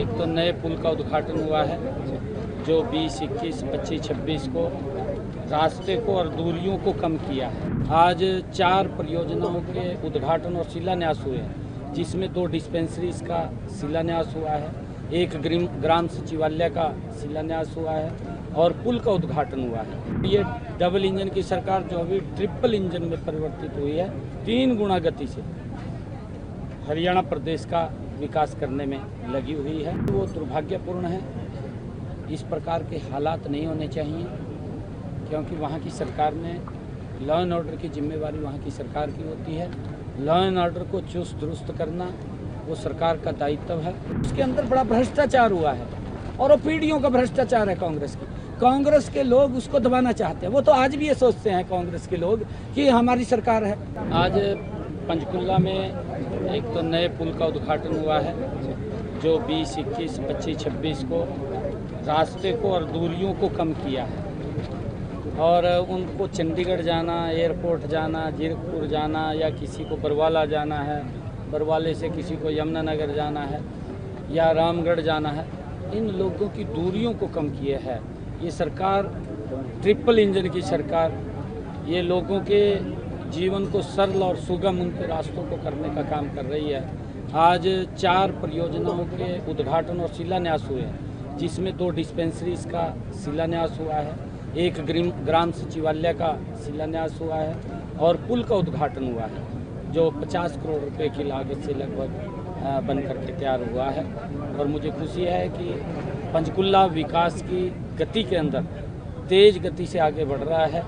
एक तो नए पुल का उद्घाटन हुआ है जो 20, 21, 25, 26 को रास्ते को और दूरियों को कम किया है। आज 4 परियोजनाओं के उद्घाटन और शिलान्यास हुए हैं, जिसमें 2 डिस्पेंसरीज का शिलान्यास हुआ है, एक ग्राम सचिवालय का शिलान्यास हुआ है और पुल का उद्घाटन हुआ है। ये डबल इंजन की सरकार जो अभी ट्रिपल इंजन में परिवर्तित हुई है, 3 गुना गति से हरियाणा प्रदेश का विकास करने में लगी हुई है। वो दुर्भाग्यपूर्ण है। इस प्रकार के हालात नहीं होने चाहिए, क्योंकि वहाँ की सरकार ने लॉ एंड ऑर्डर की जिम्मेवारी वहाँ की सरकार की होती है। लॉ एंड ऑर्डर को चुस्त दुरुस्त करना वो सरकार का दायित्व है। उसके अंदर बड़ा भ्रष्टाचार हुआ है और वो पीढ़ियों का भ्रष्टाचार है कांग्रेस के लोग उसको दबाना चाहते हैं। वो तो आज भी ये सोचते हैं कांग्रेस के लोग कि हमारी सरकार है। आज पंचकुला में एक तो नए पुल का उद्घाटन हुआ है जो 20, 21, 25, 26 को रास्ते को और दूरियों को कम किया है और उनको चंडीगढ़ जाना, एयरपोर्ट जाना, जीरकपुर जाना या किसी को बरवाला जाना है, बरवाले से किसी को यमुनानगर जाना है या रामगढ़ जाना है, इन लोगों की दूरियों को कम किए है। ये सरकार ट्रिपल इंजन की सरकार ये लोगों के जीवन को सरल और सुगम उनके रास्तों को करने का काम कर रही है। आज 4 परियोजनाओं के उद्घाटन और शिलान्यास हुए हैं, जिसमें 2 डिस्पेंसरीज का शिलान्यास हुआ है, एक ग्राम सचिवालय का शिलान्यास हुआ है और पुल का उद्घाटन हुआ है जो 50 करोड़ रुपए की लागत से लगभग बनकर के तैयार हुआ है। और मुझे खुशी है कि पंचकुला विकास की गति के अंदर तेज गति से आगे बढ़ रहा है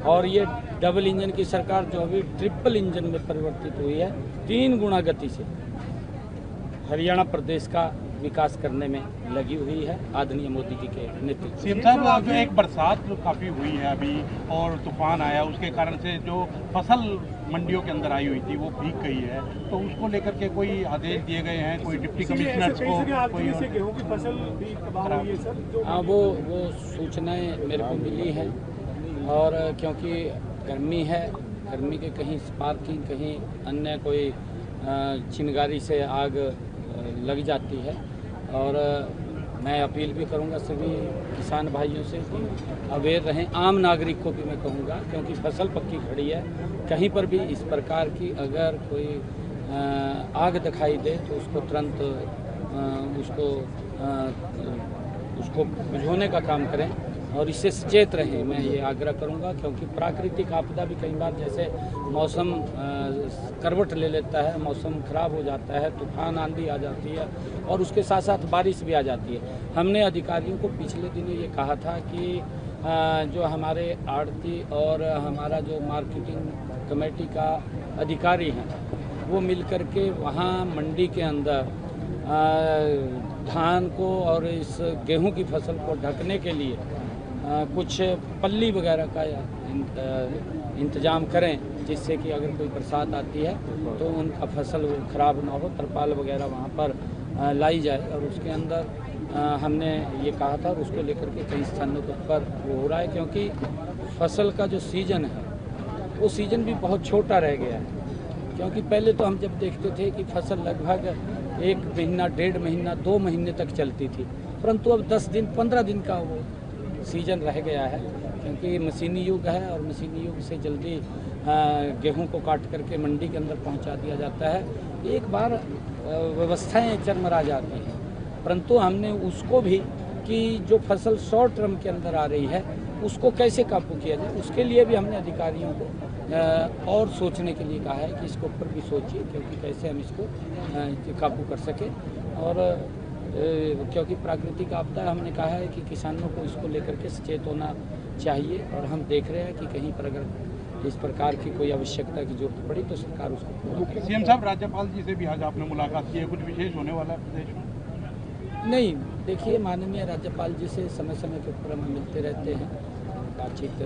और ये डबल इंजन की सरकार जो अभी ट्रिपल इंजन में परिवर्तित हुई है, 3 गुना गति से हरियाणा प्रदेश का विकास करने में लगी हुई है आदरणीय मोदी जी के नेतृत्व। सीएम साहब, जो एक बरसात काफ़ी हुई है अभी और तूफान आया, उसके कारण से जो फसल मंडियों के अंदर आई हुई थी वो भीग गई है, तो उसको लेकर के कोई आदेश दिए गए हैं, कोई डिप्टी कमिश्नर को कोई गेहूं की फसल भी तबाह हुई है सर? हाँ, वो सूचनाएं मेरे को मिली है और क्योंकि गर्मी है, गर्मी के कहीं स्पार्किंग कहीं अन्य कोई चिंगारी से आग लग जाती है और मैं अपील भी करूंगा सभी किसान भाइयों से कि अवेयर रहें। आम नागरिक को भी मैं कहूंगा, क्योंकि फसल पक्की खड़ी है, कहीं पर भी इस प्रकार की अगर कोई आग दिखाई दे तो उसको तुरंत उसको बुझाने का काम करें और इससे सचेत रहें। मैं ये आग्रह करूंगा, क्योंकि प्राकृतिक आपदा भी कई बार जैसे मौसम करवट ले लेता है, मौसम खराब हो जाता है, तूफान आंधी आ जाती है और उसके साथ साथ बारिश भी आ जाती है। हमने अधिकारियों को पिछले दिनों ये कहा था कि जो हमारे आड़ती और हमारा जो मार्केटिंग कमेटी का अधिकारी हैं वो मिल कर के वहाँ मंडी के अंदर धान को और इस गेहूं की फसल को ढकने के लिए कुछ पल्ली वगैरह का इंतजाम करें, जिससे कि अगर कोई बरसात आती है तो उनका फसल खराब ना हो, तरपाल वगैरह वहाँ पर लाई जाए। और उसके अंदर हमने ये कहा था और उसको लेकर के कई स्थानों पर वो हो रहा है, क्योंकि फसल का जो सीज़न है वो सीज़न भी बहुत छोटा रह गया है। क्योंकि पहले तो हम जब देखते थे कि फसल लगभग 1 महीना, 1.5 महीना, 2 महीने तक चलती थी, परंतु अब 10 दिन, 15 दिन का वो सीजन रह गया है, क्योंकि मशीनी युग है और मशीनी युग से जल्दी गेहूं को काट करके मंडी के अंदर पहुंचा दिया जाता है। एक बार व्यवस्थाएं चरमरा जाती हैं, परंतु हमने उसको भी कि जो फसल शॉर्ट टर्म के अंदर आ रही है उसको कैसे काबू किया जाए, उसके लिए भी हमने अधिकारियों को और सोचने के लिए कहा है कि इसके ऊपर भी सोचिए, क्योंकि कैसे हम इसको काबू कर सकें। और क्योंकि प्राकृतिक आपदा हमने कहा है कि किसानों को इसको लेकर के सचेत होना चाहिए और हम देख रहे हैं कि कहीं पर अगर इस प्रकार की कोई आवश्यकता की जरूरत पड़ी तो सरकार उसको पूरा करेगी। सीएम साहब, राज्यपाल जी से भी आज आपने मुलाकात की है, कुछ विशेष होने वाला है प्रदेश में? नहीं, देखिए, माननीय राज्यपाल जी से समय समय के ऊपर हम मिलते रहते हैं, बातचीत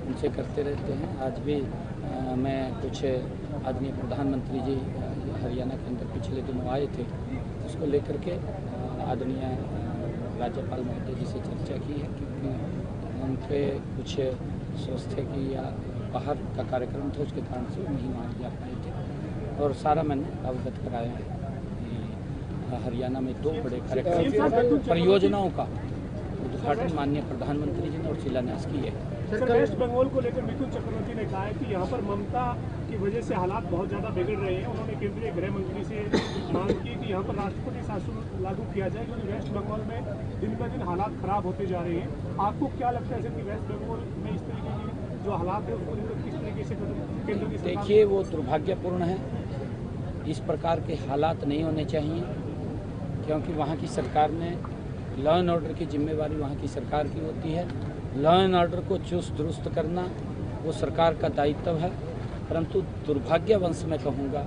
उनसे करते रहते हैं। आज भी मैं कुछ आदरणीय प्रधानमंत्री जी हरियाणा के अंदर पिछले दिनों आए थे, उसको लेकर के आदरणीय राज्यपाल महोदय जी से चर्चा की है, क्योंकि उनके कुछ स्वास्थ्य की या बाहर का कार्यक्रम था, उसके कारण से नहीं वहाँ जा पाए थे और सारा मैंने अवगत कराया है। हरियाणा में 2 बड़े कार्यक्रम परियोजनाओं का उद्घाटन माननीय प्रधानमंत्री जी ने और शिलान्यास किए। सर, वेस्ट बंगाल को लेकर मिथुन चक्रवर्ती ने कहा है कि यहाँ पर ममता की वजह से हालात बहुत ज़्यादा बिगड़ रहे हैं। उन्होंने केंद्रीय गृह मंत्री से मांग की कि यहाँ पर राष्ट्रपति शासन लागू किया जाए, क्योंकि वेस्ट बंगाल में दिन ब दिन हालात खराब होते जा रहे हैं। आपको क्या लगता है सर कि वेस्ट बंगाल में इस तरीके की जो हालात है उसको लेकर किस तरीके से केंद्र की सरकार? देखिए, वो दुर्भाग्यपूर्ण है। इस प्रकार के हालात नहीं होने चाहिए, क्योंकि वहाँ की सरकार ने लॉ एंड ऑर्डर की जिम्मेवारी वहाँ की सरकार की होती है। लॉ एंड ऑर्डर को चुस्त दुरुस्त करना वो सरकार का दायित्व है। परंतु दुर्भाग्यवश मैं कहूँगा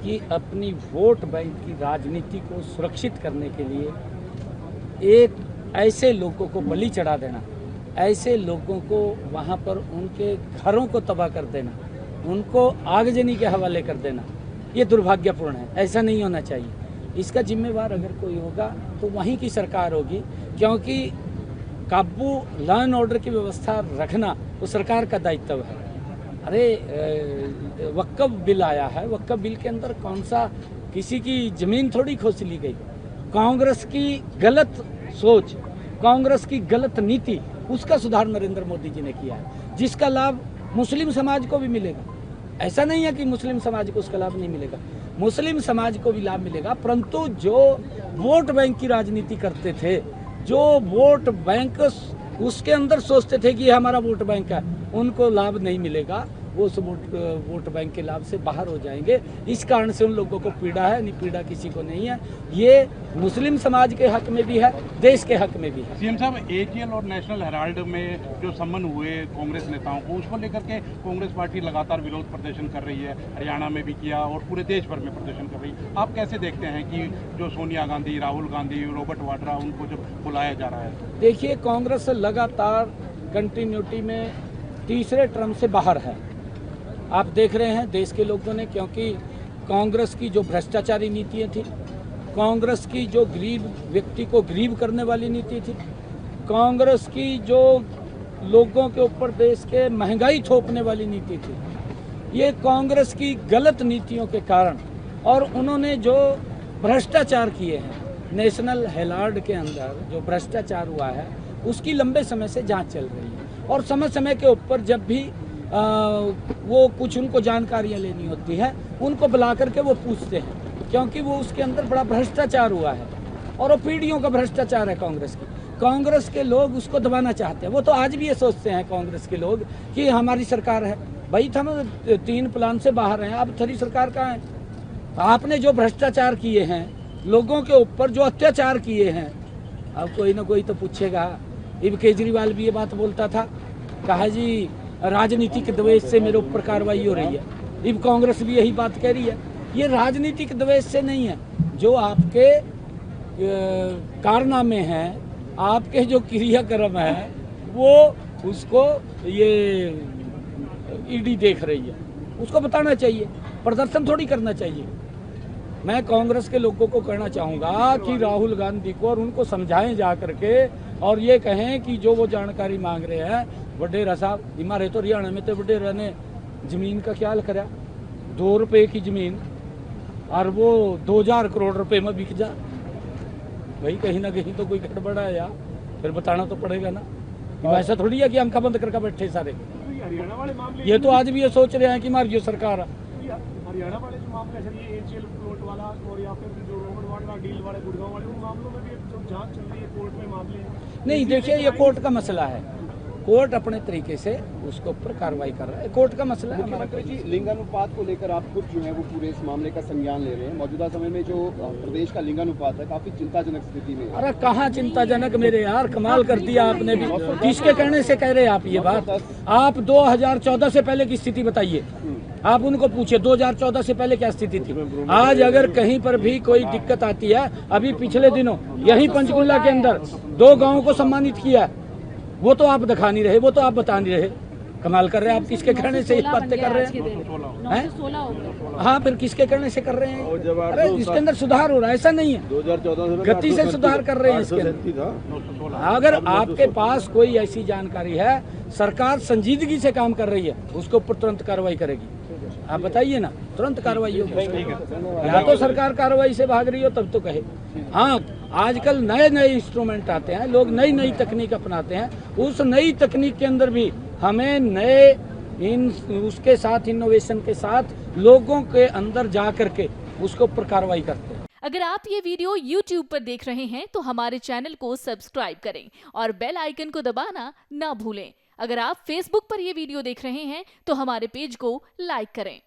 कि अपनी वोट बैंक की राजनीति को सुरक्षित करने के लिए एक ऐसे लोगों को बलि चढ़ा देना, ऐसे लोगों को वहाँ पर उनके घरों को तबाह कर देना, उनको आगजनी के हवाले कर देना, ये दुर्भाग्यपूर्ण है। ऐसा नहीं होना चाहिए। इसका जिम्मेवार अगर कोई होगा तो वहीं की सरकार होगी, क्योंकि काबू लॉ एंड ऑर्डर की व्यवस्था रखना वो सरकार का दायित्व है। अरे वक्फ बिल आया है, वक्फ बिल के अंदर कौन सा किसी की ज़मीन थोड़ी खोस ली गई। कांग्रेस की गलत सोच, कांग्रेस की गलत नीति, उसका सुधार नरेंद्र मोदी जी ने किया है, जिसका लाभ मुस्लिम समाज को भी मिलेगा। ऐसा नहीं है कि मुस्लिम समाज को उसका लाभ नहीं मिलेगा, मुस्लिम समाज को भी लाभ मिलेगा। परंतु जो वोट बैंक की राजनीति करते थे, जो वोट बैंक उसके अंदर सोचते थे कि ये हमारा वोट बैंक है, उनको लाभ नहीं मिलेगा। वो उस वोट बैंक के लाभ से बाहर हो जाएंगे। इस कारण से उन लोगों को पीड़ा है, नहीं पीड़ा किसी को नहीं है। ये मुस्लिम समाज के हक में भी है, देश के हक में भी है। सीएम साहब, एजीएल और नेशनल हेराल्ड में जो सम्मन हुए कांग्रेस नेताओं को, उसको लेकर के कांग्रेस पार्टी लगातार विरोध प्रदर्शन कर रही है। हरियाणा में भी किया और पूरे देश भर में प्रदर्शन कर रही है। आप कैसे देखते हैं कि जो सोनिया गांधी, राहुल गांधी, रॉबर्ट वाड्रा, उनको जब बुलाया जा रहा है? देखिए, कांग्रेस लगातार कंटिन्यूटी में तीसरे टर्म से बाहर है। आप देख रहे हैं देश के लोगों ने, क्योंकि कांग्रेस की जो भ्रष्टाचारी नीतियाँ थी, कांग्रेस की जो गरीब व्यक्ति को गरीब करने वाली नीति थी, कांग्रेस की जो लोगों के ऊपर देश के महंगाई थोपने वाली नीति थी, ये कांग्रेस की गलत नीतियों के कारण और उन्होंने जो भ्रष्टाचार किए हैं, नेशनल हेराल्ड के अंदर जो भ्रष्टाचार हुआ है उसकी लंबे समय से जांच चल रही है। और समय समय के ऊपर जब भी वो कुछ उनको जानकारियां लेनी होती है, उनको बुला करके वो पूछते हैं, क्योंकि वो उसके अंदर बड़ा भ्रष्टाचार हुआ है और वो पीढ़ियों का भ्रष्टाचार है कांग्रेस की। कांग्रेस के लोग उसको दबाना चाहते हैं। वो तो आज भी ये सोचते हैं कांग्रेस के लोग कि हमारी सरकार है। भाई हम 3 प्लान से बाहर हैं, अब थरी सरकार कहाँ है? आपने जो भ्रष्टाचार किए हैं, लोगों के ऊपर जो अत्याचार किए हैं, अब कोई ना कोई तो पूछेगा। इब केजरीवाल भी ये बात बोलता था, कहा जी राजनीतिक द्वेष से मेरे ऊपर कार्रवाई हो रही है। इब कांग्रेस भी यही बात कह रही है। ये राजनीतिक द्वेष से नहीं है, जो आपके कारनामे हैं, आपके जो क्रियाक्रम है, वो उसको ये ईडी देख रही है, उसको बताना चाहिए, प्रदर्शन थोड़ी करना चाहिए। मैं कांग्रेस के लोगों को कहना चाहूँगा कि राहुल गांधी को और उनको समझाएं जा करके, और ये कहें कि जो वो जानकारी मांग रहे हैं, वडेरा साहब हमारे तो हरियाणा में तो वडेरा ने ज़मीन का ख्याल करा, 2 रुपये की ज़मीन और वो 2000 करोड़ रुपए में बिक जा। भाई कहीं ना कहीं तो कोई गड़बड़ है यार, फिर बताना तो पड़ेगा ना। वैसा थोड़ी है कि हम बंद करके बैठे सारे। हरियाणा वाले मामले ये तो आज भी ये सोच रहे हैं कि हमारी जो सरकार है। हरियाणा वाले जो मामले सर, ये एजीएल प्लॉट वाला और या फिर जो रॉबर्ट वाड्रा डील वाले, गुड़गांव वाले, उन मामलों में भी जो जांच चल रही है कोर्ट में मामले नहीं, देखिए ये कोर्ट का मसला है। कोर्ट अपने तरीके से उसके ऊपर कार्रवाई कर रहा है, कोर्ट का मसला है। मुख्यमंत्री जी, लिंगानुपात को लेकर आप खुद जो है वो पूरे इस मामले का संज्ञान ले रहे हैं। मौजूदा समय में जो प्रदेश का लिंगानुपात है काफी चिंताजनक स्थिति में है। अरे कहाँ चिंताजनक मेरे यार, कमाल कर दिया आपने भी। किसके कहने से कह रहे हैं आप ये बात? आप 2014 से पहले की स्थिति बताइए, आप उनको पूछिए 2014 से पहले क्या स्थिति थी। आज अगर कहीं पर भी कोई दिक्कत आती है, अभी पिछले दिनों यही पंचकुला के अंदर 2 गाँवों को सम्मानित किया, वो तो आप दिखा नहीं रहे, वो तो आप बता नहीं रहे। कमाल कर रहे हैं आप, किसके कहने से इस बातें कर रहे हैं? हाँ, फिर किसके कहने से कर रहे हैं? अरे इसके अंदर सुधार हो रहा है, ऐसा नहीं है, 2014 गति से सुधार कर रहे हैं इसके अंदर। अगर आपके पास कोई ऐसी जानकारी है, सरकार संजीदगी से काम कर रही है, उसके ऊपर तुरंत कार्रवाई करेगी। आप बताइए ना, तुरंत कार्रवाई होगी। ठीक है। या तो सरकार कार्रवाई से भाग रही हो तब तो कहे। हाँ, आजकल नए नए इंस्ट्रूमेंट आते हैं, लोग नई नई तकनीक अपनाते हैं, उस नई तकनीक के अंदर भी हमें नए उसके साथ इनोवेशन के साथ लोगों के अंदर जा करके उसके ऊपर कार्रवाई करते हैं। अगर आप ये वीडियो YouTube पर देख रहे हैं तो हमारे चैनल को सब्सक्राइब करें और बेल आइकन को दबाना ना भूलें। अगर आप Facebook पर ये वीडियो देख रहे हैं तो हमारे पेज को लाइक करें।